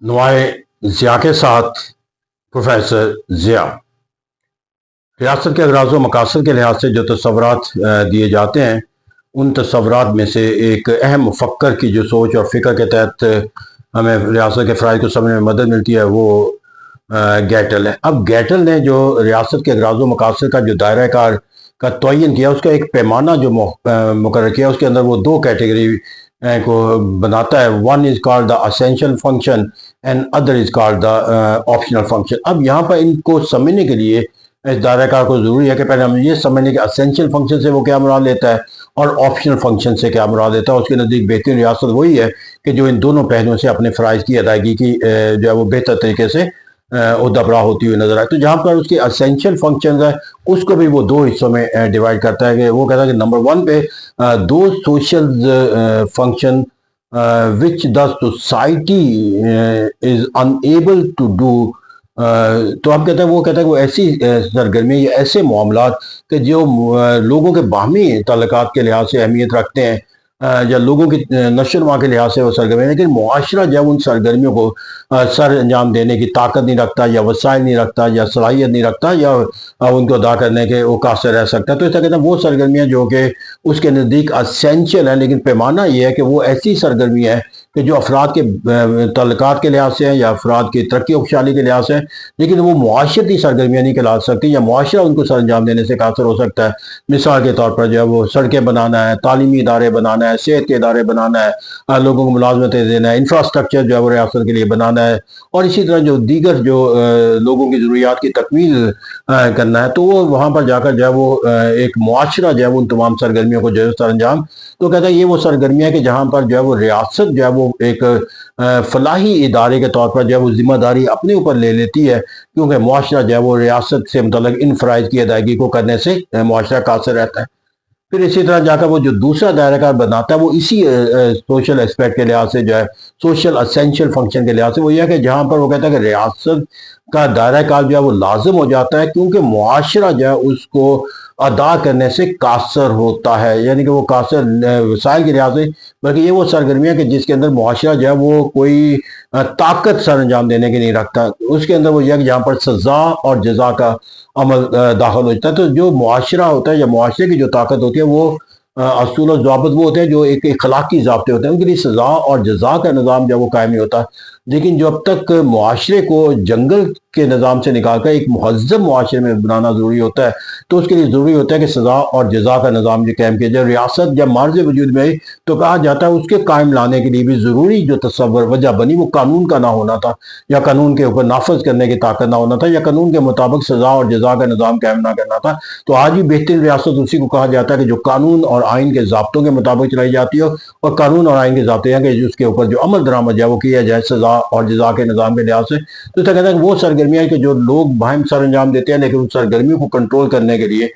नुमाए ज़िया के साथ प्रोफेसर ज़िया। रियासत के अगराज़ व मकासद के लिहाज से जो तसव्वुरात दिए जाते हैं, उन तसव्वुरात में से एक अहम मुफक्कर की जो सोच और फ़िक्र के तहत हमें रियासत के फ़राइज़ को समझने में मदद मिलती है, वो गैटल है। अब गैटल ने जो रियासत के अगराज़ व मकासद का जो दायरा कार का तयन किया, उसका एक पैमाना जो मुकर्रर किया, उसके अंदर वो दो कैटेगरी को बनाता है। One is called the essential function and other is called the optional function. अब यहाँ पर इनको समझने के लिए इस दायरा कार को ज़रूरी है कि पहले हम ये समझ लें कि असेंशियल फंक्शन से वो क्या मुराद लेता है और ऑप्शनल फंक्शन से क्या मुराद लेता है। उसके नज़दीक बेहतरीन रियासत वही है कि जो इन दोनों पहलुओं से अपने फ़राइज़ की अदायगी की जो है वो बेहतर तरीके से उदबरा होती हुई नजर आए। तो जहाँ पर उसके असेंशियल फंक्शन है, उसको भी वो दो हिस्सों में डिवाइड करता है कि वो कहता है कि नंबर वन पे दो social function which the society is unable to do। तो हम कहते हैं वो कहता है वो ऐसी सरगर्मी या ऐसे मामलात कि जो लोगों के बाहमी ताल्लुकात के लिहाज से अहमियत रखते हैं या लोगों की नशो नुमा के लिहाज से वो सरगर्मी है, लेकिन मुआशरा जब उन सरगर्मियों को सर अंजाम देने की ताकत नहीं रखता या वसाइल नहीं रखता या सलाहियत नहीं रखता या उनको अदा करने के वो कासिर रह सकता है। तो ऐसा कहते हैं वो सरगर्मियाँ जो कि उसके नज़दीक असेंशियल है, लेकिन पैमाना ये है कि वो ऐसी सरगर्मी है कि जो अफराद के तल्लुकात के लिहाज से है या अफराद की तरक्की और खुशहाली के लिहाज से है, लेकिन वो मुआशरती सरगर्मियाँ नहीं कहला सकती या मुआशरा उनको सर अंजाम देने से कासिर हो सकता है। मिसाल के तौर पर जो है वो सड़कें बनाना है, तालीमी इदारे बनाना है, सेहत के इदारे बनाना है, लोगों को मुलाजमतें देना है, इंफ्रास्ट्रक्चर जो है वो रियासत के लिए बनाना है और इसी तरह जो दीगर जो लोगों की ज़रूरियात की तकमील करना है। तो वो वहाँ पर जाकर जो है वो एक मुआशरा जो है वो उन तमाम सरगर्मियों को जो है सर अंजाम तो कहता है ये वो सरगर्मियाँ कि जहाँ पर जो है वो रियासत जो है वो एक फलाही इदारे के तौर पर जो है वो जिम्मेदारी अपने ऊपर ले लेती है, क्योंकि मुआशरा जो है वो रियासत से मुतल्लिक़ इन फ़राइज़ की अदायगी को करने से मुआशरा कासिर रहता है। फिर इसी तरह जाकर वो जो दूसरा दायरा कार बनाता है वो इसी सोशल एस्पेक्ट के लिहाज से जो है सोशल असेंशियल फंक्शन के लिहाज से वो ये है कि जहाँ पर वो कहता है कि रियासत का दायरा कार जो है वो लाजिम हो जाता है, क्योंकि मुआशरा जो है उसको अदा करने से कासर होता है, यानी कि वो कासर वसाइल के लिहाज से, बल्कि ये वो सरगर्मियाँ कि जिसके अंदर मुआशरा जो है वो कोई ताकत सर अंजाम देने की नहीं रखता। उसके अंदर वो यह है कि जहाँ पर सज़ा और जज़ा का अमल दाखिल हो जाता है। तो जो मुआशरा होता है या मुआशरे की जो ताकत होती है वो असूल और ज़वाबित वो होते हैं जो एक अखलाकी ज़ाब्ते होते हैं, उनके लिए सज़ा और जज़ा का निज़ाम जो वो कायम नहीं होता। लेकिन जब तक मुआशरे को जंगल के निज़ाम से निकाल कर एक महज़्ज़ब मुआशरे में बनाना ज़रूरी होता है, तो उसके लिए ज़रूरी होता है कि सज़ा और जज़ा का निज़ाम जो कायम किया जाए। रियासत जब मार्ज़ वजूद में आई तो कहा जाता है उसके कायम लाने के लिए भी ज़रूरी जो तसव्वुर वजह बनी वो कानून का ना होना था या कानून के ऊपर नाफज करने की ताकत ना होना था या कानून के मुताबिक सज़ा और जज़ा का निज़ाम कायम ना करना था। तो आज भी बेहतरीन रियासत उसी को कहा जाता है कि जो कानून और आइन के ज़ाब्तों के मुताबिक चलाई जाती हो और कानून और आइन के ज़ाब्ते हैं कि उसके ऊपर जो अमल दरामद है वो किया जाए सज़ा और जज़ा के निज़ाम के लिहाज से। तो ऐसा कहता है कि वो सरगर्मियाँ कि जो लोग बाहम सर अंजाम देते हैं, लेकिन उन सरगर्मियों को कंट्रोल करने के लिए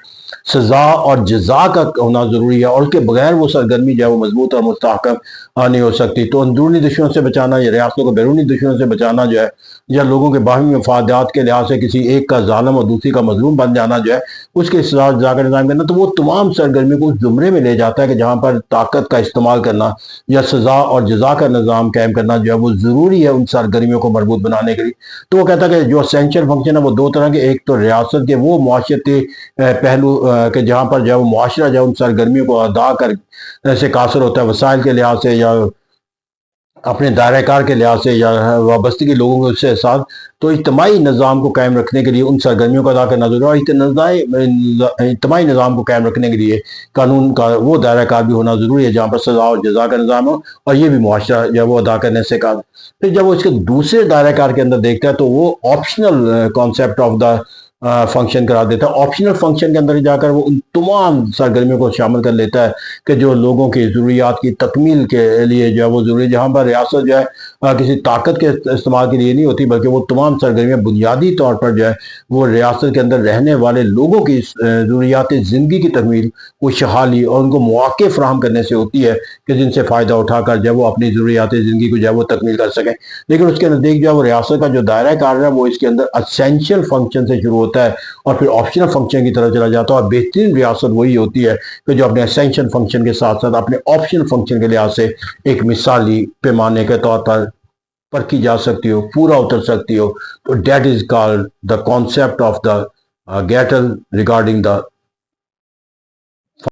सज़ा और जज़ा का होना ज़रूरी है और उसके बगैर वो सरगर्मी जो है वो मजबूत और मुस्तहकम नहीं हो सकती। तो अंदरूनी दुश्मनों से बचाना या रियासतों को बैरूनी दुश्मनों से बचाना जो है या लोगों के बाहमी मफादात के लिहाज से किसी एक का जालिम और दूसरी का मजलूम बन जाना जो है उसके सज़ा जज़ा का निज़ाम करना, तो वो तमाम सरगर्मी को उस ज़ुमरे में ले जाता है कि जहाँ पर ताकत का इस्तेमाल करना या सज़ा और जज़ा का निज़ाम कायम करना जो है वो ज़रूरी है उन सरगर्मियों को मजबूत बनाने के लिए। तो वो कहता है कि जो असेंशियल फंक्शन है वो दो तरह के, एक तो रियासत के वो मुआशरती पहलू के जहाँ पर जो है वो मुआशरा जो है उन सरगर्मियों को अदा कर से कासिर होता है वसाइल के लिहाज से या अपने दायरा कार के लिहाज से या वाबस्तगी लोगों के उससे साथ। तो इज्तमाही निज़ाम को कायम रखने के लिए उन सरगर्मियों का अदा करना जरूरी है। इज्तमाही निज़ाम को कायम रखने के लिए कानून का वो दायरा कार भी होना ज़रूरी है जहाँ पर सज़ा और जज़ा का निज़ाम हो और ये भी मुआशरा जब वो अदा करने से का। फिर जब वो इसके दूसरे दायरा कार के अंदर देखता है तो वो optional concept of the function करा देता है। ऑप्शनल फंक्शन के अंदर जाकर वो उन तमाम सरगर्मियों को शामिल कर लेता है कि जो लोगों की ज़रूरियात की तकमील के लिए जो है वो ज़रूरी, जहाँ पर रियासत जो है किसी ताकत के इस्तेमाल के लिए नहीं होती, बल्कि वो तमाम सरगर्मियाँ बुनियादी तौर पर जो है वो रियासत के अंदर रहने वाले लोगों की ज़रूरियात ज़िंदगी की तकमील, खुशहाली और उनको मौक़े फ़राहम करने से होती है कि जिनसे फ़ायदा उठाकर जब वो अपनी ज़रूरियात ज़िंदगी को जो है वो तकमील कर सकें। लेकिन उसके नज़दीक जो है वो रियासत का जो दायरा कार है वो इसके अंदर असेंशियल फंक्शन से शुरू होता है और फिर ऑप्शनल फंक्शन की तरफ चला जाता है। और बेहतरीन रियासत वही होती है कि जो अपने असेंशियल फंक्शन के साथ साथ अपने ऑप्शनल फंक्शन के लिहाज से एक मिसाली पैमाने के तौर पर پرکھی جا سکتی ہو، پورا اتر سکتی ہو، تو that is called the concept of the گیٹل ریگارڈنگ دا